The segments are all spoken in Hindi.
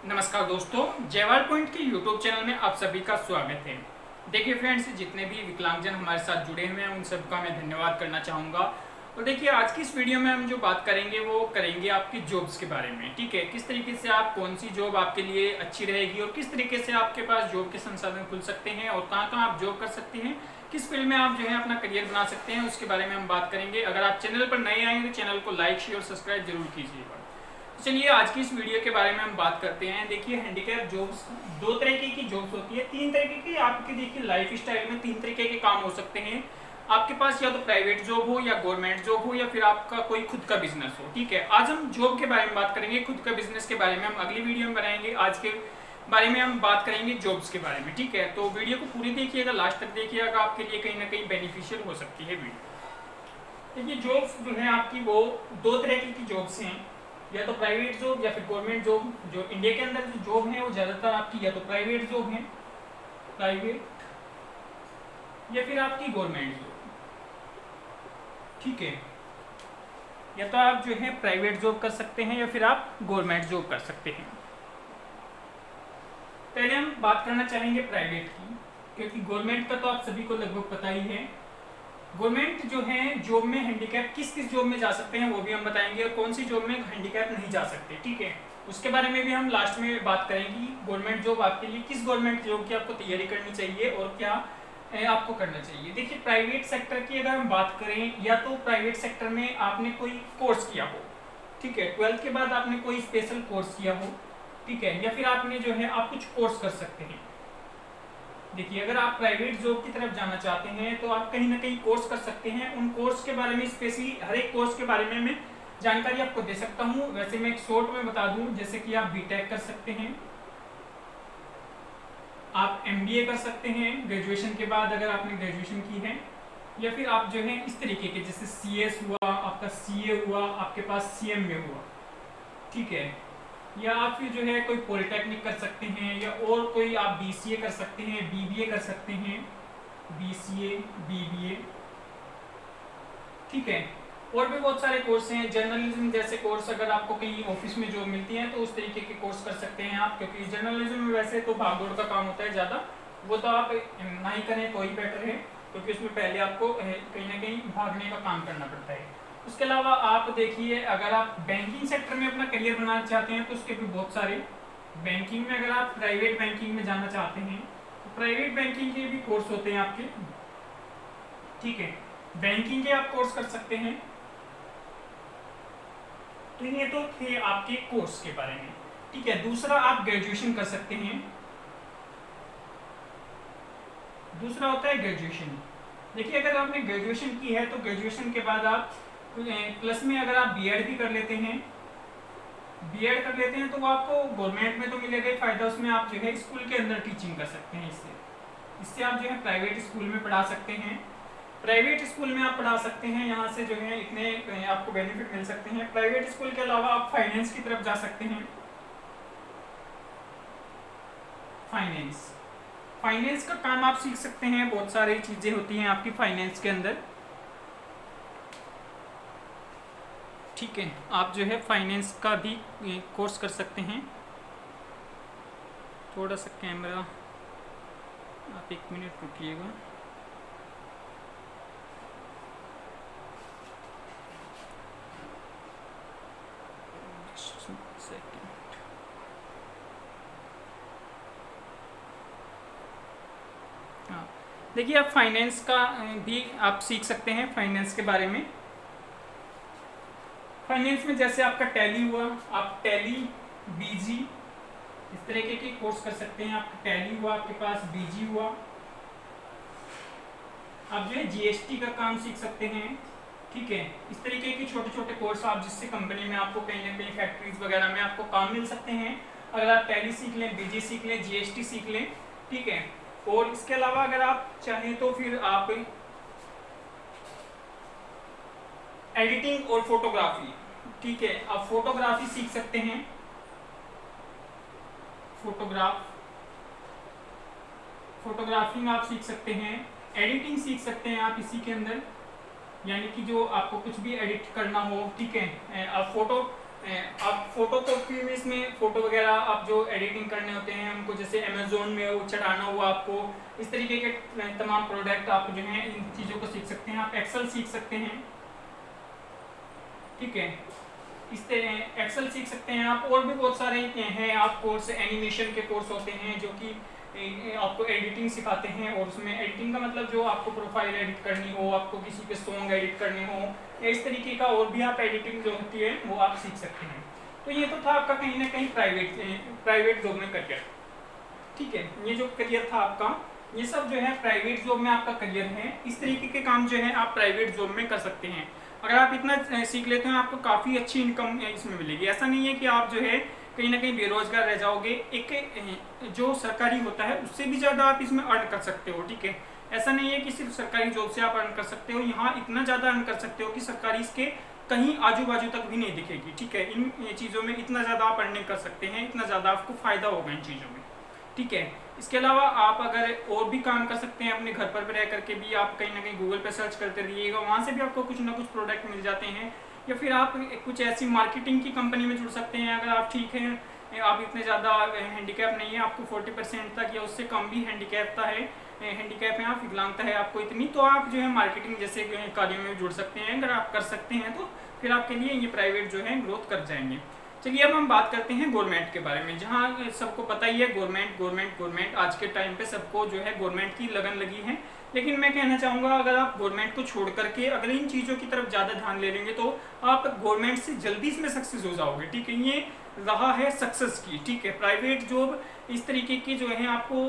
नमस्कार दोस्तों, जयवाल पॉइंट के यूट्यूब चैनल में आप सभी का स्वागत है। देखिए फ्रेंड्स, जितने भी विकलांगजन हमारे साथ जुड़े हुए हैं उन सबका मैं धन्यवाद करना चाहूँगा। और देखिए, आज की इस वीडियो में हम जो बात करेंगे वो करेंगे आपकी जॉब्स के बारे में। ठीक है, किस तरीके से आप कौन सी जॉब आपके लिए अच्छी रहेगी और किस तरीके से आपके पास जॉब के संसाधन खुल सकते हैं और कहाँ कहाँ आप जॉब कर सकते हैं, किस फील्ड में आप जो है अपना करियर बना सकते हैं, उसके बारे में हम बात करेंगे। अगर आप चैनल पर नए आए हैं तो चैनल को लाइक शेयर और सब्सक्राइब जरूर कीजिएगा। चलिए, आज की इस वीडियो के बारे में हम बात करते हैं। देखिए, हैंडीकैप जॉब्स दो तरीके की जॉब्स होती है, तीन तरीके की आपकी। देखिए, लाइफ स्टाइल में तीन तरीके के काम हो सकते हैं आपके पास, या तो प्राइवेट जॉब हो या गवर्नमेंट जॉब हो या फिर आपका कोई खुद का बिजनेस हो। ठीक है, आज हम जॉब के बारे में बात करेंगे, खुद का बिजनेस के बारे में हम अगली वीडियो में बनाएंगे। आज के बारे में हम बात करेंगे जॉब्स के बारे में। ठीक है, तो वीडियो को पूरी देखिएगा, लास्ट तक देखिएगा, आपके लिए कहीं ना कहीं बेनिफिशियल हो सकती है वीडियो। देखिए, जॉब्स जो है आपकी वो दो तरीके की जॉब्स हैं, या तो प्राइवेट जॉब या फिर गवर्नमेंट जॉब। जो इंडिया के अंदर जो जॉब है वो ज़्यादातर आपकी या तो प्राइवेट जॉब है, प्राइवेट, या फिर आपकी गवर्नमेंट जॉब। ठीक है, या तो आप जो है प्राइवेट जॉब कर सकते हैं या फिर आप गवर्नमेंट जॉब कर सकते हैं। पहले हम बात करना चाहेंगे प्राइवेट की, क्योंकि गवर्नमेंट का तो आप सभी को लगभग पता ही है। गवर्नमेंट जो है जॉब में हैंडीकैप किस किस जॉब में जा सकते हैं वो भी हम बताएंगे, और कौन सी जॉब में हैंडीकैप नहीं जा सकते। ठीक है, उसके बारे में भी हम लास्ट में बात करेंगे। गवर्नमेंट जॉब आपके लिए किस गवर्नमेंट जॉब की आपको तैयारी करनी चाहिए और क्या आपको करना चाहिए। देखिए, प्राइवेट सेक्टर की अगर हम बात करें, या तो प्राइवेट सेक्टर में आपने कोई कोर्स किया हो, ठीक है, 12th के बाद आपने कोई स्पेशल कोर्स किया हो, ठीक है, या फिर आपने जो है आप कुछ कोर्स कर सकते हैं। देखिए, अगर आप प्राइवेट जॉब की तरफ जाना चाहते हैं तो आप कहीं ना कहीं कोर्स कर सकते हैं। उन कोर्स के बारे में स्पेशली हर एक कोर्स के बारे में मैं जानकारी आपको दे सकता हूं। वैसे मैं एक शॉर्ट में बता दूं, जैसे कि आप बीटेक कर सकते हैं, आप एमबीए कर सकते हैं ग्रेजुएशन के बाद अगर आपने ग्रेजुएशन की है, या फिर आप जो है इस तरीके के, जैसे सीएस हुआ, आपका सीए हुआ, आपके पास सीएमए हुआ, ठीक है, या आप फिर जो है कोई पॉलिटेक्निक कर सकते हैं, या और कोई आप बीसीए कर सकते हैं, बीबीए कर सकते हैं, बीसीए, बीबीए, ठीक है। और भी बहुत सारे कोर्स हैं, जर्नलिज्म जैसे कोर्स, अगर आपको कहीं ऑफिस में जॉब मिलती है तो उस तरीके के कोर्स कर सकते हैं आप, क्योंकि जर्नलिज्म में वैसे तो भागदौड़ का काम होता है ज़्यादा, वो तो आप ना ही करें तो ही बेटर है, क्योंकि उसमें पहले आपको कहीं ना कहीं भागने का काम करना पड़ता है। उसके अलावा आप देखिए, अगर आप बैंकिंग सेक्टर में अपना करियर बनाना चाहते हैं तो उसके भी बहुत सारे, बैंकिंग में अगर आप प्राइवेट बैंकिंग में जाना चाहते हैं तो प्राइवेट बैंकिंग के भी कोर्स होते हैं आपके, ठीक है, बैंकिंग के आप कोर्स कर सकते हैं। तो ये तो थे आपके कोर्स के बारे में, ठीक है। दूसरा, आप ग्रेजुएशन कर सकते हैं, दूसरा होता है ग्रेजुएशन। देखिए, अगर आपने ग्रेजुएशन की है तो ग्रेजुएशन के बाद आप प्लस में अगर आप बीएड भी कर लेते हैं, बीएड कर लेते हैं तो वो आपको गवर्नमेंट में तो मिलेगा ही फायदा, उसमें आप जो है स्कूल के अंदर टीचिंग कर सकते हैं। इससे आप जो है प्राइवेट स्कूल में पढ़ा सकते हैं, प्राइवेट स्कूल में आप पढ़ा सकते हैं। यहाँ से जो है इतने आपको बेनिफिट मिल सकते हैं। प्राइवेट स्कूल के अलावा आप फाइनेंस की तरफ जा सकते हैं। फाइनेंस, फाइनेंस का काम आप सीख सकते हैं, बहुत सारी चीजें होती हैं आपकी फाइनेंस के अंदर, ठीक है। आप जो है फाइनेंस का भी कोर्स कर सकते हैं। थोड़ा सा कैमरा, आप एक मिनट रुकिएगा। हाँ, देखिए, आप फाइनेंस का भी आप सीख सकते हैं, फाइनेंस के बारे में। फाइनेंस में जैसे आपका टैली हुआ, आप टैली, बीजी, इस तरीके के कोर्स कर सकते हैं। आपका टैली हुआ, आपके पास बीजी हुआ, आप जो है जीएसटी का काम सीख सकते हैं, ठीक है। इस तरीके के छोटे छोटे कोर्स आप, जिससे कंपनी में आपको कहीं ना कहीं फैक्ट्रीज वगैरह में आपको काम मिल सकते हैं। अगर आप टैली सीख लें, बीजी सीख लें, जीएसटी सीख लें, ठीक है। और इसके अलावा अगर आप चाहें तो फिर आप एडिटिंग और फोटोग्राफी, ठीक है, आप फोटोग्राफी सीख सकते हैं, फोटोग्राफी में आप सीख सकते हैं। एडिटिंग सीख सकते हैं आप इसी के अंदर, यानी कि जो आपको कुछ भी एडिट करना हो, ठीक है, आप फोटो आप फोटो कॉपी में इसमें फोटो वगैरह आप जो एडिटिंग करने होते हैं उनको, जैसे अमेजोन में वो चढ़ाना हुआ आपको, इस तरीके के तमाम प्रोडक्ट आप जो हैं इन चीज़ों को सीख सकते हैं। आप एक्सेल सीख सकते हैं, ठीक है, इस तरह एक्सेल सीख सकते हैं आप। और भी बहुत सारे हैं आप कोर्स, एनिमेशन के कोर्स होते हैं जो कि आपको एडिटिंग सिखाते हैं। और उसमें एडिटिंग का मतलब जो आपको प्रोफाइल एडिट करनी हो, आपको किसी के सॉन्ग एडिट करने हो, या इस तरीके का और भी आप एडिटिंग जो होती है वो आप सीख सकते हैं। तो ये तो था आपका कहीं ना कहीं प्राइवेट जॉब में करियर, ठीक है। ये जो करियर था आपका, ये सब जो है प्राइवेट जॉब में आपका करियर है। इस तरीके के काम जो है आप प्राइवेट जॉब में कर सकते हैं। अगर आप इतना सीख लेते हैं आपको काफ़ी अच्छी इनकम इसमें मिलेगी। ऐसा नहीं है कि आप जो है कहीं ना कहीं बेरोजगार रह जाओगे। एक जो सरकारी होता है उससे भी ज़्यादा आप इसमें अर्न कर सकते हो, ठीक है। ऐसा नहीं है कि सिर्फ सरकारी जॉब से आप अर्न कर सकते हो, यहाँ इतना ज़्यादा अर्न कर सकते हो कि सरकारी इसके कहीं आजू बाजू तक भी नहीं दिखेगी, ठीक है। इन चीज़ों में इतना ज़्यादा आप अर्निंग कर सकते हैं, इतना ज़्यादा आपको फ़ायदा होगा इन चीज़ों में, ठीक है। इसके अलावा आप अगर और भी काम कर सकते हैं अपने घर पर रह करके भी, आप कहीं ना कहीं गूगल पे सर्च करते रहिएगा, वहाँ से भी आपको कुछ ना कुछ प्रोडक्ट मिल जाते हैं। या फिर आप कुछ ऐसी मार्केटिंग की कंपनी में जुड़ सकते हैं अगर आप ठीक हैं, आप इतने ज़्यादा हैंडीकैप नहीं है, आपको 40% तक या उससे कम भी हैंडीकैप है, आप विकलांगता है आपको इतनी, तो आप जो है मार्केटिंग जैसे कार्यों में जुड़ सकते हैं। अगर आप कर सकते हैं तो फिर आपके लिए ये प्राइवेट जो है ग्रोथ कर जाएंगे। चलिए अब हम बात करते हैं गवर्नमेंट के बारे में, जहाँ सबको पता ही है गवर्नमेंट आज के टाइम पे सबको जो है गवर्नमेंट की लगन लगी है। लेकिन मैं कहना चाहूँगा अगर आप गवर्नमेंट को छोड़ करके अगर इन चीज़ों की तरफ ज़्यादा ध्यान ले लेंगे तो आप गवर्नमेंट से जल्दी इसमें सक्सेस हो जाओगे, ठीक है। ये रहा है सक्सेस की, ठीक है। प्राइवेट जॉब इस तरीके की जो है आपको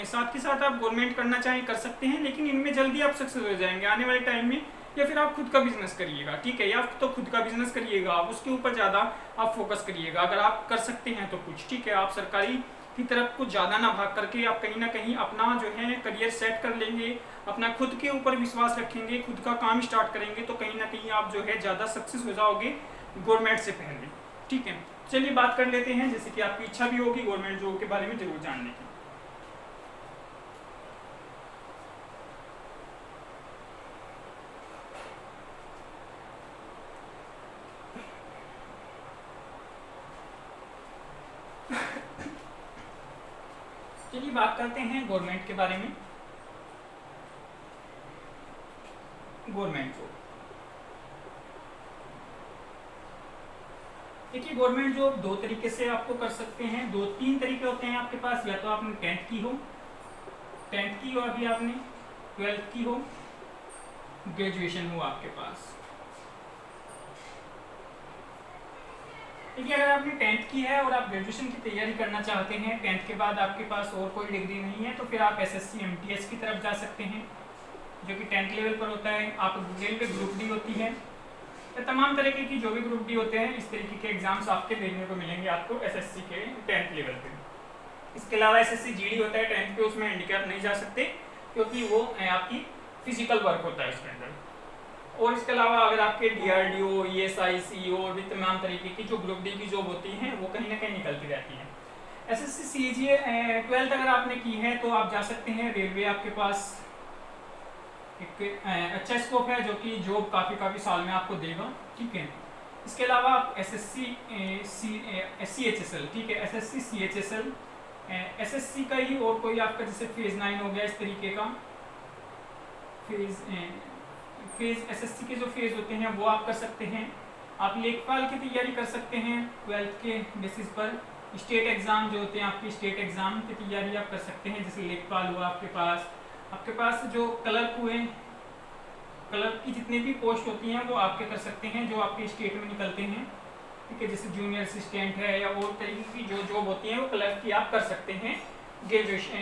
साथ के साथ आप गवर्नमेंट करना चाहें कर सकते हैं, लेकिन इनमें जल्दी आप सक्सेस हो जाएंगे आने वाले टाइम में। या फिर आप खुद का बिजनेस करिएगा, ठीक है, या तो खुद का बिजनेस करिएगा, आप उसके ऊपर ज़्यादा आप फोकस करिएगा अगर आप कर सकते हैं तो कुछ, ठीक है। आप सरकारी की तरफ कुछ ज़्यादा ना भाग करके आप कहीं ना कहीं अपना जो है करियर सेट कर लेंगे, अपना खुद के ऊपर विश्वास रखेंगे, खुद का काम स्टार्ट करेंगे, तो कहीं ना कहीं आप जो है ज़्यादा सक्सेस हो जाओगे गवर्नमेंट से पहले, ठीक है। चलिए बात कर लेते हैं, जैसे कि आपकी इच्छा भी होगी गवर्नमेंट जॉब के बारे में जरूर जानने की। चलिए बात करते हैं गवर्नमेंट के बारे में। गवर्नमेंट जॉब, देखिए गवर्नमेंट जॉब दो तरीके से आपको कर सकते हैं, दो तीन तरीके होते हैं आपके पास। या तो आपने 10th की हो अभी आपने 12th की हो, ग्रेजुएशन हो आपके पास। देखिए अगर आपने 10th की है और आप ग्रेजुएशन की तैयारी करना चाहते हैं, 10th के बाद आपके पास और कोई डिग्री नहीं है, तो फिर आप SSC MTS की तरफ जा सकते हैं जो कि 10th लेवल पर होता है। आप रेलवे ग्रुप डी होती है, तो तमाम तरीके की जो भी ग्रुप डी होते हैं इस तरीके के एग्जाम्स आपके देखने को मिलेंगे आपको SSC के 10th लेवल पे। इसके अलावा SSC GD होता है 10th पे, उसमें हैंडीकैप नहीं जा सकते क्योंकि वो आपकी फिजिकल वर्क होता है इसके अंदर। और इसके अलावा अगर आपके DRDO, ESI, CO और भी तमाम तरीके की जो ग्रुप डी की जॉब होती हैं वो कहीं ना कहीं निकलती रहती हैं। SSC CGA 12th अगर आपने की है तो आप जा सकते हैं रेलवे, आपके पास एक अच्छा स्कोप है जो कि जॉब काफ़ी साल में आपको देगा, ठीक है। इसके अलावा आप SSC CHSL, ठीक है, SSC CHSL SSC का ही और कोई आपका जैसे फेज़ 9 हो गया, इस तरीके का फेज़ SSC के जो फेज़ होते हैं वो आप कर सकते हैं। आप लेखपाल की तैयारी कर सकते हैं 12th के बेसिस पर। स्टेट एग्ज़ाम जो होते हैं आपकी स्टेट एग्ज़ाम की तैयारी आप कर सकते हैं, जैसे लेखपाल हुआ आपके पास जो क्लर्क हुए, क्लर्क की जितनी भी पोस्ट होती हैं वो आपके कर सकते हैं जो आपके स्टेट में निकलते हैं, ठीक है। जैसे जूनियर असिस्टेंट है या और तरीके की जो जॉब होती हैं वो क्लर्क की आप कर सकते हैं ग्रेजुएशन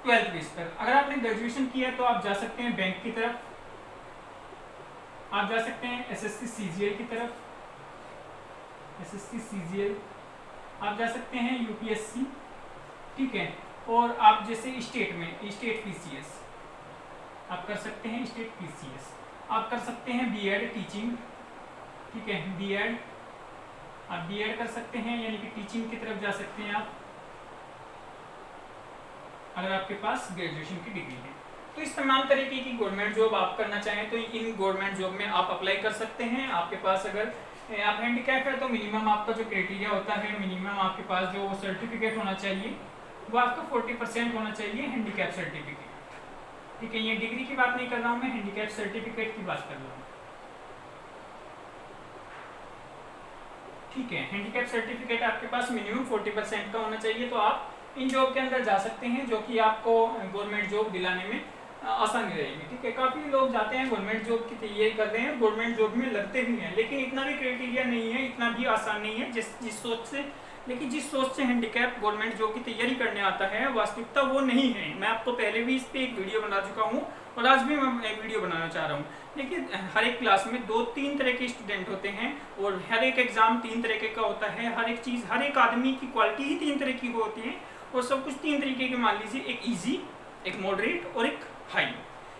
12th बेस पर। अगर आपने ग्रेजुएशन किया तो आप जा सकते हैं बैंक की तरफ, आप जा सकते हैं SSC CGL की तरफ, SSC CGL आप जा सकते हैं UPSC, ठीक है। और आप जैसे स्टेट में स्टेट PCS आप कर सकते हैं, स्टेट PCS आप कर सकते हैं, B.Ed टीचिंग, ठीक है, B.Ed आप B.Ed कर सकते हैं, यानी कि टीचिंग की तरफ जा सकते हैं आप अगर आपके पास ग्रेजुएशन की डिग्री है। तो इस तमाम तरीके की गवर्नमेंट जॉब आप करना चाहें तो इन गवर्नमेंट जॉब में आप अप्लाई कर सकते हैं। आपके पास अगर आप हैंडीकैप है तो मिनिमम आपका जो क्राइटेरिया होता है, मिनिमम आपके पास जो सर्टिफिकेट होना चाहिए वो आपका 40% होना चाहिए हैंडीकैप सर्टिफिकेट। ठीक है, ये डिग्री की बात नहीं कर रहा हूँ मैं, हैंडीकैप सर्टिफिकेट की बात कर रहा हूँ। ठीक है, हैंडीकैप सर्टिफिकेट आपके पास मिनिमम 40% का होना चाहिए, तो आप इन जॉब के अंदर जा सकते हैं जो कि आपको गवर्नमेंट जॉब दिलाने में आसानी रहेगी। ठीक है, काफ़ी लोग जाते हैं गवर्नमेंट जॉब की तैयारी कर रहे हैं, गवर्नमेंट जॉब में लगते भी हैं, लेकिन इतना भी क्राइटेरिया नहीं है, इतना भी आसान नहीं है जिस सोच से, लेकिन जिस सोच से हैंडीकैप गवर्नमेंट जॉब की तैयारी करने आता है वास्तविकता वो नहीं है। मैं आपको पहले भी इस पर एक वीडियो बना चुका हूँ और आज भी मैं एक वीडियो बनाना चाह रहा हूँ। देखिए, हर एक क्लास में 2-3 तरह के स्टूडेंट होते हैं और हर एक एग्जाम 3 तरीके का होता है, हर एक चीज़, हर एक आदमी की क्वालिटी ही 3 तरह की होती है और सब कुछ 3 तरीके के मान लीजिए, एक ईजी, एक मॉडरेट और एक हाई।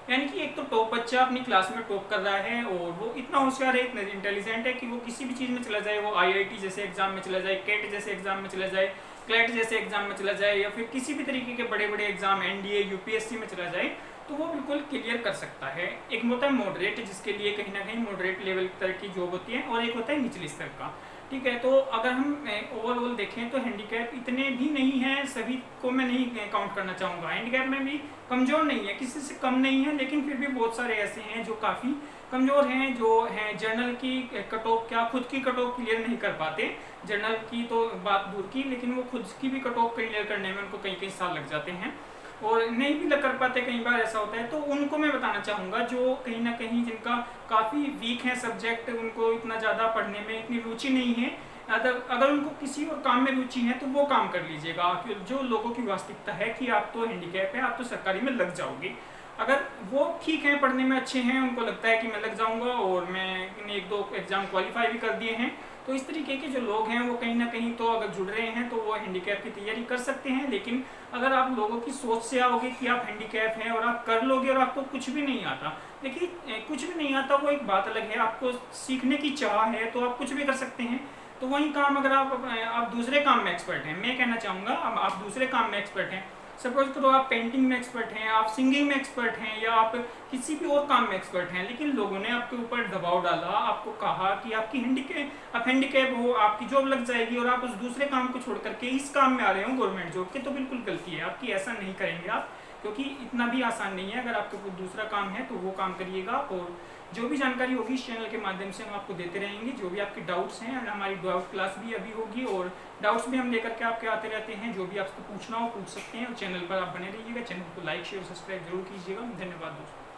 यानी कि एक तो टॉप बच्चा अपनी क्लास में टॉप कर रहा है और वो इतना होशियार है, इतना इंटेलिजेंट है कि वो किसी भी चीज़ में चला जाए, वो आईआईटी जैसे एग्जाम में चला जाए, केट जैसे एग्जाम में चला जाए, क्लैट जैसे एग्जाम में चला जाए, या फिर किसी भी तरीके के बड़े बड़े एग्जाम एनडीए यूपीएससी में चला जाए तो वो बिल्कुल क्लियर कर सकता है। एक होता है मॉडरेट, जिसके लिए कहीं ना कहीं मॉडरेट लेवल तरह की जॉब होती है, और एक होता है निचले स्तर का। ठीक है, तो अगर हम ओवरऑल देखें तो हैंडीकैप इतने भी नहीं है, सभी को मैं नहीं काउंट करना चाहूँगा। हैंडीकैप में भी कमज़ोर नहीं है, किसी से कम नहीं है, लेकिन फिर भी बहुत सारे ऐसे हैं जो काफ़ी कमज़ोर हैं, जो हैं जर्नल की कट ऑफ, क्या खुद की कट ऑफ क्लियर नहीं कर पाते। जर्नल की तो बात दूर की, लेकिन वो खुद की भी कट ऑफ क्लियर करने में उनको कई कई साल लग जाते हैं और नहीं भी कर पाते, कई बार ऐसा होता है। तो उनको मैं बताना चाहूँगा जो कहीं ना कहीं जिनका काफ़ी वीक है सब्जेक्ट, उनको इतना ज़्यादा पढ़ने में इतनी रुचि नहीं है, अगर उनको किसी और काम में रुचि है तो वो काम कर लीजिएगा। जो लोगों की वास्तविकता है कि आप तो हैंडीकैप है, आप तो सरकारी में लग जाओगे, अगर वो ठीक है, पढ़ने में अच्छे हैं, उनको लगता है कि मैं लग जाऊंगा और मैं 1-2 एग्जाम क्वालिफाई भी कर दिए हैं, तो इस तरीके के जो लोग हैं वो कहीं ना कहीं तो अगर जुड़ रहे हैं तो वो हैंडीकैप की तैयारी कर सकते हैं। लेकिन अगर आप लोगों की सोच से आओगे कि आप हैंडीकैप हैं और आप कर लोगे और आपको कुछ भी नहीं आता, देखिए कुछ भी नहीं आता वो एक बात अलग है, आपको सीखने की चाह है तो आप कुछ भी कर सकते हैं। तो वही काम अगर आप दूसरे काम में एक्सपर्ट हैं, मैं कहना चाहूँगा अब आप दूसरे काम में एक्सपर्ट हैं, सपोज करो आप पेंटिंग में एक्सपर्ट हैं, आप सिंगिंग में एक्सपर्ट हैं, या आप किसी भी और काम में एक्सपर्ट हैं, लेकिन लोगों ने आपके ऊपर दबाव डाला, आपको कहा कि आपकी आप हैंडीकैप हो, आपकी जॉब लग जाएगी और आप उस दूसरे काम को छोड़ करके इस काम में आ रहे हो गवर्नमेंट जॉब के, तो बिल्कुल गलती है आपकी, ऐसा नहीं करेंगे आप, क्योंकि इतना भी आसान नहीं है। अगर आपका कोई दूसरा काम है तो वो काम करिएगा, और जो भी जानकारी होगी इस चैनल के माध्यम से हम आपको देते रहेंगे। जो भी आपके डाउट्स हैं, हमारी डाउट क्लास भी अभी होगी और डाउट्स भी हम लेकर के आपके आते रहते हैं, जो भी आपको पूछना हो पूछ सकते हैं, और चैनल पर आप बने रहिएगा। चैनल को लाइक शेयर सब्सक्राइब जरूर कीजिएगा। धन्यवाद दोस्तों।